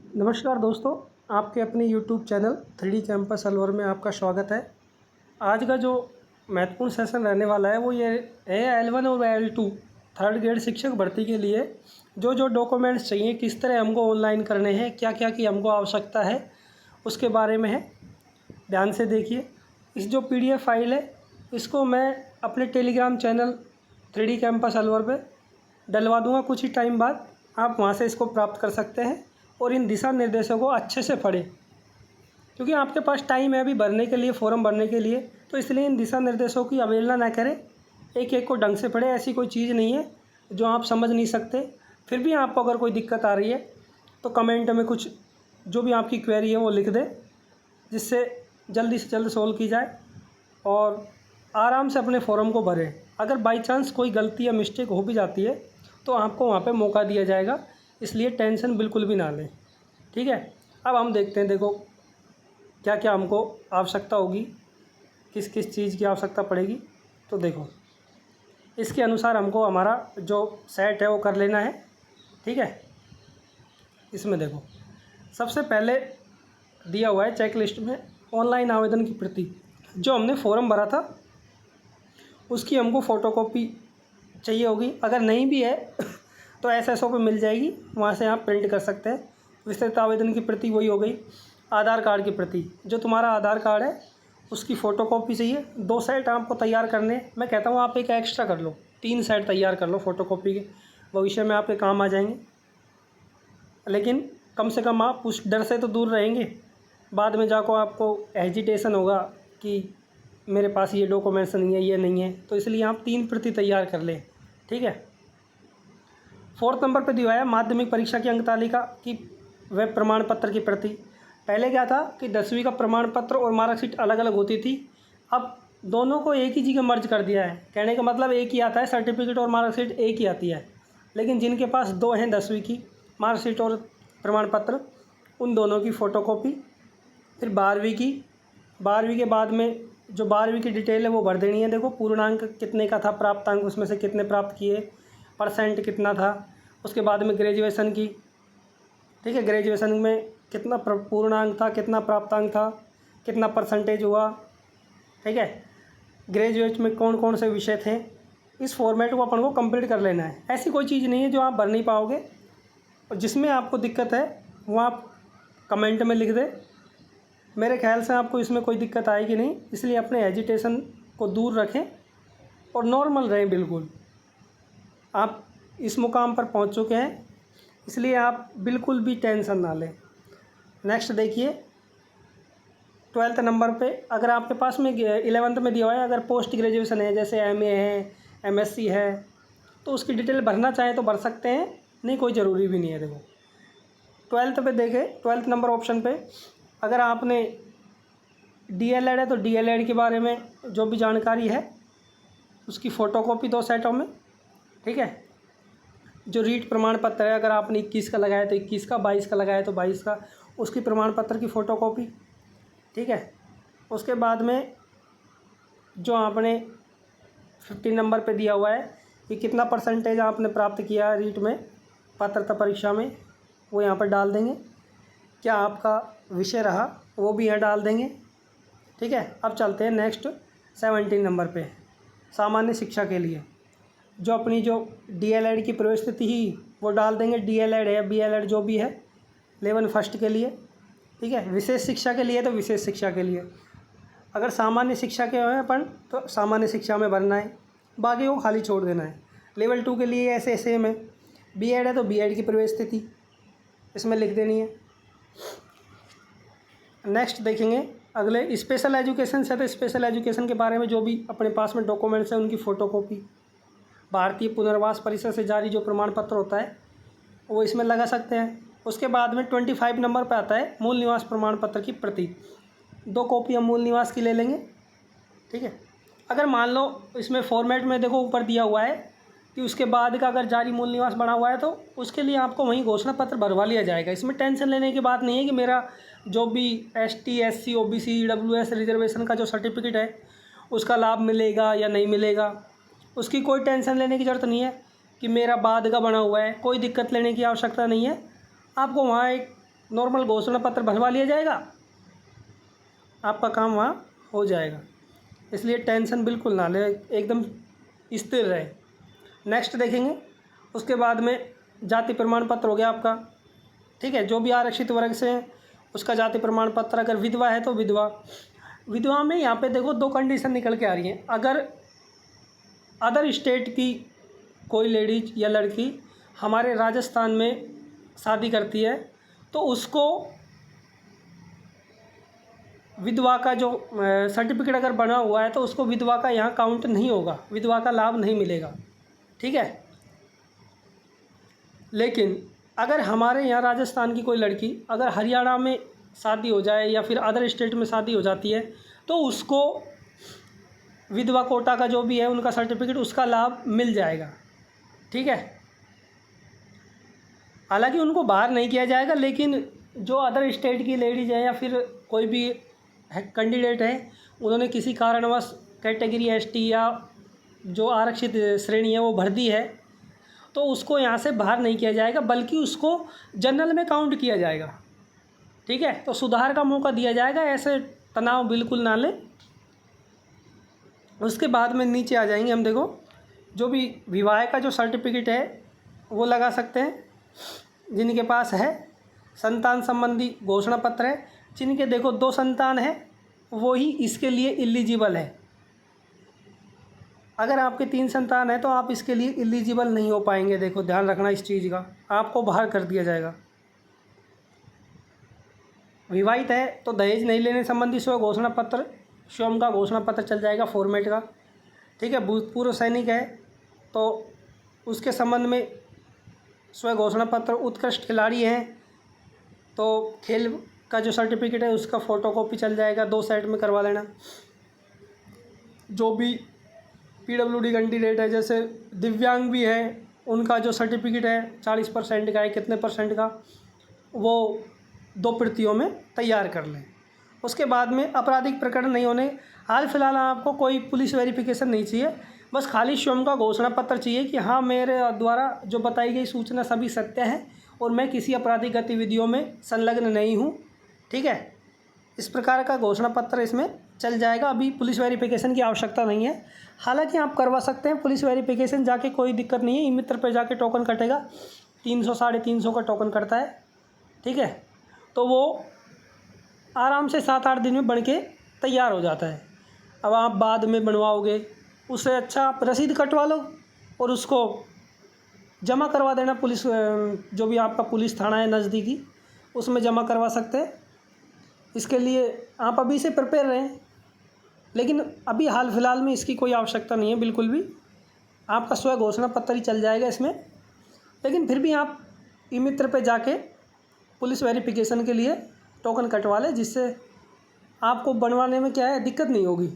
नमस्कार दोस्तों, आपके अपने YouTube channel 3D campus Alwar में आपका स्वागत है। आज का जो महत्वपूर्ण सेशन रहने वाला है वो ये है L1 और L2 थर्ड ग्रेड शिक्षक भर्ती के लिए जो डॉक्यूमेंट्स चाहिए, किस तरह हमको ऑनलाइन करने हैं, क्या क्या की हमको आवश्यकता है, उसके बारे में है। ध्यान से देखिए। इस जो PDF फाइल है इसको मैं अपने Telegram channel 3D campus Alwar पे डलवा दूँगा कुछ ही टाइम बाद। आप वहाँ से इसको प्राप्त कर सकते हैं और इन दिशा निर्देशों को अच्छे से पढ़ें, क्योंकि आपके पास टाइम है अभी भरने के लिए, फॉर्म भरने के लिए। तो इसलिए इन दिशा निर्देशों की अवहेलना ना करें, एक एक को ढंग से पढ़ें। ऐसी कोई चीज़ नहीं है जो आप समझ नहीं सकते। फिर भी आपको अगर कोई दिक्कत आ रही है तो कमेंट में कुछ जो भी आपकी क्वेरी है वो लिख दें, जिससे जल्दी से जल्द सोल्व की जाए और आराम से अपने फॉर्म को भरें। अगर बाई चांस कोई गलती या मिस्टेक हो भी जाती है तो आपको वहाँ पे मौका दिया जाएगा, इसलिए टेंशन बिल्कुल भी ना लें। ठीक है, अब हम देखते हैं। देखो क्या क्या हमको आवश्यकता होगी, किस किस चीज़ की आवश्यकता पड़ेगी। तो देखो इसके अनुसार हमको हमारा जो सेट है वो कर लेना है। ठीक है, इसमें देखो सबसे पहले दिया हुआ है चेक लिस्ट में ऑनलाइन आवेदन की प्रति। जो हमने फॉर्म भरा था उसकी हमको फ़ोटोकॉपी चाहिए होगी। अगर नहीं भी है तो SSO पे मिल जाएगी, वहाँ से आप प्रिंट कर सकते हैं। विस्तृत आवेदन की प्रति वही हो गई। आधार कार्ड की प्रति, जो तुम्हारा आधार कार्ड है उसकी फ़ोटोकॉपी चाहिए। 2 सेट आपको तैयार करने। मैं कहता हूँ आप एक एक्स्ट्रा कर लो, 3 सेट तैयार कर लो फ़ोटोकॉपी के, भविष्य में आपके काम आ जाएंगे। लेकिन कम से कम आप उस डर से तो दूर रहेंगे, बाद में जाकर आपको हेजिटेशन होगा कि मेरे पास ये डॉक्यूमेंट्स नहीं है, ये नहीं है। तो इसलिए आप 3 प्रति तैयार कर लें। ठीक है। 4 नंबर पे दिया है माध्यमिक परीक्षा की अंक तालिका की व प्रमाण पत्र की प्रति। पहले क्या था कि 10वीं का प्रमाण पत्र और मार्कशीट अलग अलग होती थी, अब दोनों को एक ही जगह मर्ज कर दिया है। कहने का मतलब एक ही आता है, सर्टिफिकेट और मार्कशीट एक ही आती है। लेकिन जिनके पास 2 हैं 10वीं की मार्कशीट और प्रमाण पत्र, उन दोनों की फ़ोटोकॉपी। फिर 12वीं के बाद में जो 12वीं की डिटेल है वो भर देनी है। देखो पूर्णांक कितने का था, प्राप्तांक उसमें से कितने प्राप्त किए, परसेंट कितना था। उसके बाद में ग्रेजुएशन की। ठीक है, ग्रेजुएशन में कितना पूर्णांक था, कितना प्राप्तांक था, कितना परसेंटेज हुआ। ठीक है, ग्रेजुएट में कौन कौन से विषय थे। इस फॉर्मेट को अपन को कंप्लीट कर लेना है। ऐसी कोई चीज़ नहीं है जो आप भर नहीं पाओगे, और जिसमें आपको दिक्कत है वो आप कमेंट में लिख दें। मेरे ख्याल से आपको इसमें कोई दिक्कत आएगी नहीं, इसलिए अपने एजिटेशन को दूर रखें और नॉर्मल रहें बिल्कुल। आप इस मुकाम पर पहुंच चुके हैं, इसलिए आप बिल्कुल भी टेंशन ना लें। नेक्स्ट देखिए 12th नंबर पे, अगर आपके पास में 11th में दिया हुआ है, अगर पोस्ट ग्रेजुएशन है जैसे MA है, MSc है, तो उसकी डिटेल भरना चाहें तो भर सकते हैं, नहीं कोई ज़रूरी भी नहीं है। देखो 12th पे देखें, 12th नंबर ऑप्शन पे अगर आपने DLED है तो DLED के बारे में जो भी जानकारी है उसकी फ़ोटोकॉपी 2 सेटों में। ठीक है, जो रीट प्रमाण पत्र है, अगर आपने 21 का लगाया तो 21 का, 22 का लगाया तो 22 का, उसकी प्रमाण पत्र की फ़ोटोकॉपी। ठीक है, उसके बाद में जो आपने 15 नंबर पे दिया हुआ है कि कितना परसेंटेज आपने प्राप्त किया रीट में, पात्रता परीक्षा में, वो यहाँ पर डाल देंगे। क्या आपका विषय रहा वो भी यहाँ डाल देंगे। ठीक है, अब चलते हैं नेक्स्ट 17 नंबर पे, सामान्य शिक्षा के लिए जो अपनी जो DLED की प्रवेश तिथि ही वो डाल देंगे। DLED है, BLED जो भी है, लेवल फर्स्ट के लिए। ठीक है, विशेष शिक्षा के लिए तो विशेष शिक्षा के लिए। अगर सामान्य शिक्षा के हैं अपन तो सामान्य शिक्षा में भरना है, बाकी को खाली छोड़ देना है। लेवल 2 के लिए ऐसे सेम है। B.Ed है तो B.Ed की प्रवेश तिथि इसमें लिख देनी है। नेक्स्ट देखेंगे अगले स्पेशल एजुकेशन से, तो स्पेशल एजुकेशन के बारे में जो भी अपने पास में डॉक्यूमेंट्स हैं उनकी फ़ोटोकॉपी। भारतीय पुनर्वास परिषद से जारी जो प्रमाण पत्र होता है वो इसमें लगा सकते हैं। उसके बाद में 25 नंबर पे आता है मूल निवास प्रमाण पत्र की प्रति। 2 कॉपी हम मूल निवास की ले लेंगे। ठीक है, अगर मान लो इसमें फॉर्मेट में देखो ऊपर दिया हुआ है कि उसके बाद का अगर जारी मूल निवास बना हुआ है तो उसके लिए आपको वहीं घोषणा पत्र भरवा लिया जाएगा। इसमें टेंशन लेने की बात नहीं है कि मेरा जो भी ST SC OBC EWS reservation का जो सर्टिफिकेट है उसका लाभ मिलेगा या नहीं मिलेगा, उसकी कोई टेंशन लेने की ज़रूरत नहीं है। कि मेरा बाद का बना हुआ है, कोई दिक्कत लेने की आवश्यकता नहीं है। आपको वहाँ एक नॉर्मल घोषणा पत्र भरवा लिया जाएगा, आपका काम वहाँ हो जाएगा। इसलिए टेंशन बिल्कुल ना ले, एकदम स्थिर रहे। नेक्स्ट देखेंगे, उसके बाद में जाति प्रमाण पत्र हो गया आपका, ठीक है। जो भी आरक्षित वर्ग से है उसका जाति प्रमाण पत्र, अगर विधवा है तो विधवा में यहाँ पे देखो 2 कंडीशन निकल के आ रही हैं। अगर अदर स्टेट की कोई लेडीज या लड़की हमारे राजस्थान में शादी करती है तो उसको विधवा का जो सर्टिफिकेट अगर बना हुआ है तो उसको विधवा का यहाँ काउंट नहीं होगा, विधवा का लाभ नहीं मिलेगा, ठीक है। लेकिन अगर हमारे यहाँ राजस्थान की कोई लड़की अगर हरियाणा में शादी हो जाए या फिर अदर स्टेट में शादी हो जाती है तो उसको विधवा कोटा का जो भी है उनका सर्टिफिकेट, उसका लाभ मिल जाएगा, ठीक है। हालांकि उनको बाहर नहीं किया जाएगा, लेकिन जो अदर स्टेट की लेडीज़ है या फिर कोई भी कैंडिडेट है, उन्होंने किसी कारणवश कैटेगरी एसटी या जो आरक्षित श्रेणी है वो भर दी है तो उसको यहाँ से बाहर नहीं किया जाएगा, बल्कि उसको जनरल में काउंट किया जाएगा, ठीक है। तो सुधार का मौका दिया जाएगा, ऐसे तनाव बिल्कुल ना लें। उसके बाद में नीचे आ जाएंगे हम, देखो जो भी विवाह का जो सर्टिफिकेट है वो लगा सकते हैं जिनके पास है। संतान संबंधी घोषणा पत्र है, जिनके देखो 2 संतान है वो ही इसके लिए एलिजिबल है। अगर आपके 3 संतान है तो आप इसके लिए एलिजिबल नहीं हो पाएंगे, देखो ध्यान रखना इस चीज़ का, आपको बाहर कर दिया जाएगा। विवाहित है तो दहेज नहीं लेने संबंधी स्व घोषणा पत्र, स्वयं का घोषणा पत्र चल जाएगा फॉर्मेट का, ठीक है। भूतपूर्व सैनिक है तो उसके संबंध में स्व घोषणा पत्र, उत्कृष्ट खिलाड़ी हैं तो खेल का जो सर्टिफिकेट है उसका फ़ोटोकॉपी चल जाएगा, 2 सेट में करवा लेना। जो भी पीडब्ल्यूडी कैंडिडेट है, जैसे दिव्यांग भी है, उनका जो सर्टिफिकेट है 40% का है, कितने % का, वो 2 प्रतियों में तैयार कर लें। उसके बाद में आपराधिक प्रकरण नहीं होने, हाल फिलहाल आपको कोई पुलिस वेरिफिकेशन नहीं चाहिए, बस खाली स्वयं का घोषणा पत्र चाहिए कि हाँ मेरे द्वारा जो बताई गई सूचना सभी सत्य है और मैं किसी आपराधिक गतिविधियों में संलग्न नहीं हूँ, ठीक है। इस प्रकार का घोषणा पत्र इसमें चल जाएगा। अभी पुलिस वेरिफिकेशन की आवश्यकता नहीं है, हालांकि आप करवा सकते हैं पुलिस वेरिफिकेशन जाके, कोई दिक्कत नहीं है। ई मित्र पर जाके टोकन कटेगा, 300 350 का टोकन कटता है, ठीक है। तो वो आराम से 7-8 दिन में बन के तैयार हो जाता है। अब आप बाद में बनवाओगे, उससे अच्छा आप रसीद कटवा लो और उसको जमा करवा देना पुलिस, जो भी आपका पुलिस थाना है नज़दीकी, उसमें जमा करवा सकते हैं। इसके लिए आप अभी से प्रिपेयर रहें, लेकिन अभी हाल फिलहाल में इसकी कोई आवश्यकता नहीं है बिल्कुल भी। आपका स्व घोषणा पत्र ही चल जाएगा इसमें, लेकिन फिर भी आप ई मित्र पे जाके पुलिस वेरिफिकेशन के लिए टोकन कटवा लें, जिससे आपको बनवाने में क्या है दिक्कत नहीं होगी।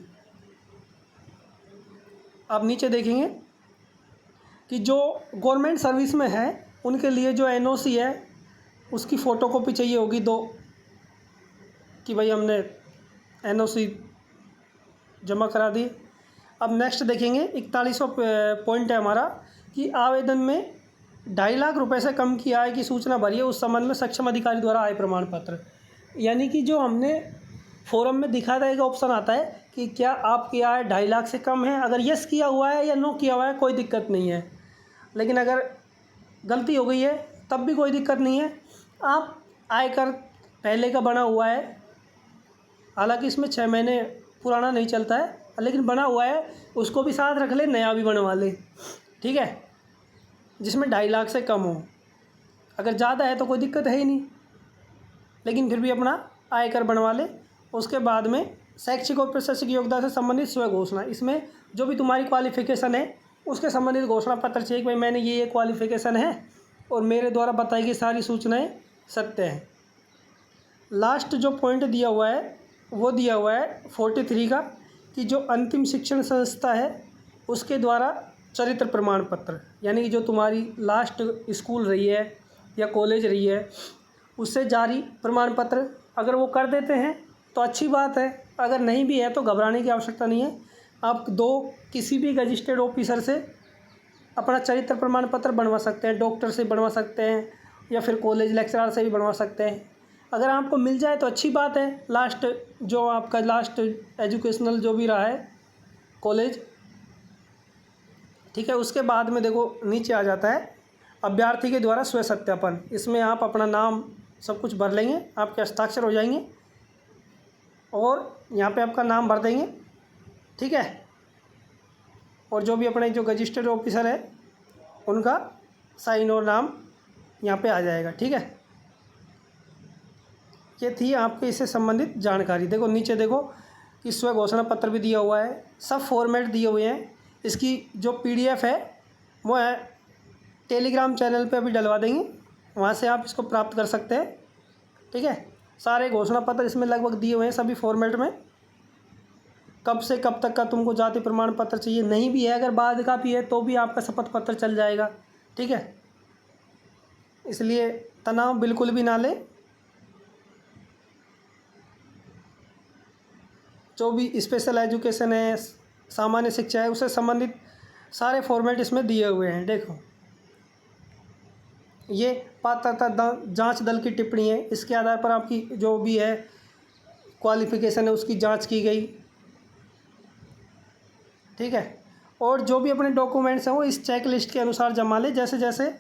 आप नीचे देखेंगे कि जो गवर्नमेंट सर्विस में है उनके लिए जो एनओसी है उसकी फ़ोटोकॉपी चाहिए होगी 2, कि भाई हमने एनओसी जमा करा दी। अब नेक्स्ट देखेंगे 41वां पॉइंट है हमारा कि आवेदन में 2.5 लाख रुपए से कम की आय की सूचना भरी है, उस संबंध में सक्षम अधिकारी द्वारा आय प्रमाण पत्र। यानी कि जो हमने फॉरम में दिखा था एक ऑप्शन आता है कि क्या आपकी आय 2.5 लाख से कम है, अगर यस किया हुआ है या नो किया हुआ है कोई दिक्कत नहीं है, लेकिन अगर गलती हो गई है तब भी कोई दिक्कत नहीं है। आप आयकर पहले का बना हुआ है, हालांकि इसमें 6 महीने पुराना नहीं चलता है, लेकिन बना हुआ है उसको भी साथ रख ले, नया भी बनवा ले, ठीक है, जिसमें 2.5 लाख से कम हो। अगर ज़्यादा है तो कोई दिक्कत है ही नहीं, लेकिन फिर भी अपना आयकर बनवा ले। उसके बाद में शैक्षिक और प्रशासनिक योग्यता से संबंधित स्व घोषणा, इसमें जो भी तुम्हारी क्वालिफ़िकेशन है उसके संबंधित घोषणा पत्र चाहिए कि भाई मैंने ये क्वालिफ़िकेशन है और मेरे द्वारा बताई गई सारी सूचनाएं सत्य हैं। लास्ट जो पॉइंट दिया हुआ है वो दिया हुआ है 43 का, कि जो अंतिम शिक्षण संस्था है उसके द्वारा चरित्र प्रमाण पत्र, यानी कि जो तुम्हारी लास्ट स्कूल रही है या कॉलेज रही है उससे जारी प्रमाण पत्र, अगर वो कर देते हैं तो अच्छी बात है, अगर नहीं भी है तो घबराने की आवश्यकता नहीं है। आप किसी भी रजिस्टर्ड ऑफिसर से अपना चरित्र प्रमाण पत्र बनवा सकते हैं, डॉक्टर से बनवा सकते हैं या फिर कॉलेज लेक्चरर से भी बनवा सकते हैं। अगर आपको मिल जाए तो अच्छी बात है। लास्ट जो आपका लास्ट एजुकेशनल जो भी रहा है कॉलेज, ठीक है। उसके बाद में देखो नीचे आ जाता है अभ्यर्थी के द्वारा स्वयं सत्यापन। इसमें आप अपना नाम सब कुछ भर लेंगे, आपके हस्ताक्षर हो जाएंगे और यहाँ पे आपका नाम भर देंगे, ठीक है। और जो भी अपने जो रजिस्टर्ड ऑफिसर है उनका साइन और नाम यहाँ पे आ जाएगा, ठीक है। ये थी आपके इससे संबंधित जानकारी। देखो नीचे देखो कि स्व घोषणा पत्र भी दिया हुआ है, सब फॉर्मेट दिए हुए हैं। इसकी जो PDF है वो है टेलीग्राम चैनल पे अभी डलवा देंगे, वहाँ से आप इसको प्राप्त कर सकते हैं, ठीक है। सारे घोषणा पत्र इसमें लगभग दिए हुए हैं सभी फॉर्मेट में। कब से कब तक का तुमको जाति प्रमाण पत्र चाहिए, नहीं भी है अगर बाद का भी है तो भी आपका शपथ पत्र चल जाएगा, ठीक है। इसलिए तनाव बिल्कुल भी ना लें। जो भी स्पेशल एजुकेशन है, सामान्य शिक्षा है, उससे संबंधित सारे फॉर्मेट इसमें दिए हुए हैं। देखो ये पात्रता जांच दल की टिप्पणी है, इसके आधार पर आपकी जो भी है क्वालिफ़िकेशन है उसकी जांच की गई, ठीक है। और जो भी अपने डॉक्यूमेंट्स हैं वो इस चेक लिस्ट के अनुसार जमा लें, जैसे जैसे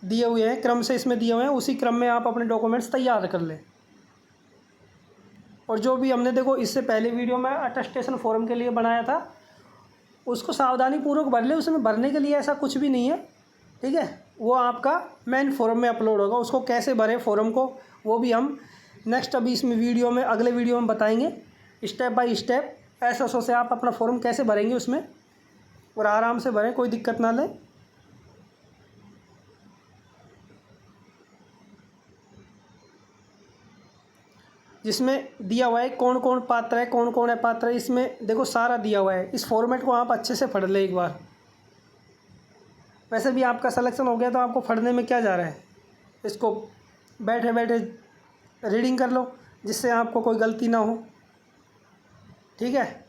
दिए हुए हैं क्रम से इसमें दिए हुए हैं उसी क्रम में आप अपने डॉक्यूमेंट्स तैयार कर लें। और जो भी हमने देखो इससे पहले वीडियो में अटेस्टेशन फॉर्म के लिए बनाया था उसको सावधानीपूर्वक भर ले। उसमें भरने के लिए ऐसा कुछ भी नहीं है, ठीक है। वो आपका मेन फॉर्म में अपलोड होगा। उसको कैसे भरें फॉर्म को वो भी हम नेक्स्ट अभी इसमें वीडियो में अगले वीडियो में बताएंगे स्टेप बाय स्टेप। ऐसा से आप अपना फॉर्म कैसे भरेंगे उसमें, और आराम से भरें, कोई दिक्कत ना लें। जिसमें दिया हुआ है कौन कौन पात्र है कौन कौन अपात्र है, इसमें देखो सारा दिया हुआ है। इस फॉर्मेट को आप अच्छे से पढ़ लें एक बार। वैसे भी आपका सिलेक्शन हो गया तो आपको पढ़ने में क्या जा रहा है, इसको बैठे बैठे रीडिंग कर लो जिससे आपको कोई गलती ना हो, ठीक है।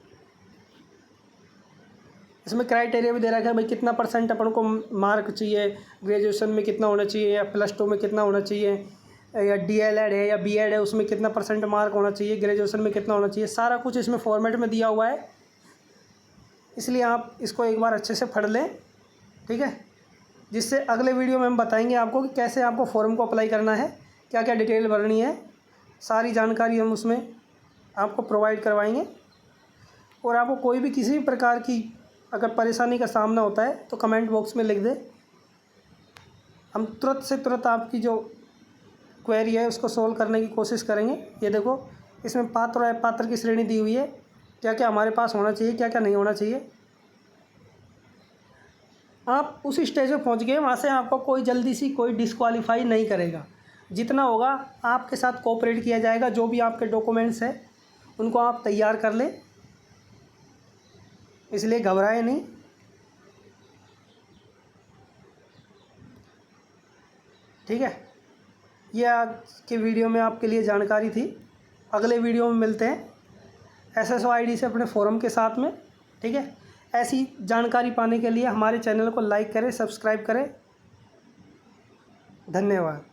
इसमें क्राइटेरिया भी दे रखा है भाई कितना % अपन को मार्क चाहिए, ग्रेजुएशन में कितना होना चाहिए या +2 में कितना होना चाहिए, या DLED है या BEd है उसमें कितना % मार्क होना चाहिए, ग्रेजुएशन में कितना होना चाहिए, सारा कुछ इसमें फॉर्मेट में दिया हुआ है। इसलिए आप इसको एक बार अच्छे से पढ़ लें, ठीक है। जिससे अगले वीडियो में हम बताएंगे आपको कि कैसे आपको फॉर्म को अप्लाई करना है, क्या क्या डिटेल भरनी है, सारी जानकारी हम उसमें आपको प्रोवाइड करवाएंगे। और आपको कोई भी किसी भी प्रकार की अगर परेशानी का सामना होता है तो कमेंट बॉक्स में लिख दें, हम तुरंत से तुरंत आपकी जो क्वेरी है उसको सोल्व करने की कोशिश करेंगे। ये देखो इसमें पात्र और अपात्र की श्रेणी दी हुई है, क्या क्या हमारे पास होना चाहिए क्या क्या नहीं होना चाहिए। आप उस स्टेज पे पहुंच गए, वहाँ से आपको कोई जल्दी सी कोई डिस्क्वालीफाई नहीं करेगा। जितना होगा आपके साथ कोऑपरेट किया जाएगा। जो भी आपके डॉक्यूमेंट्स हैं उनको आप तैयार कर लें, इसलिए घबराएं नहीं, ठीक है। ये आज के वीडियो में आपके लिए जानकारी थी। अगले वीडियो में मिलते हैं SSO ID से अपने फॉर्म के साथ में, ठीक है। ऐसी जानकारी पाने के लिए हमारे चैनल को लाइक करें, सब्सक्राइब करें। धन्यवाद।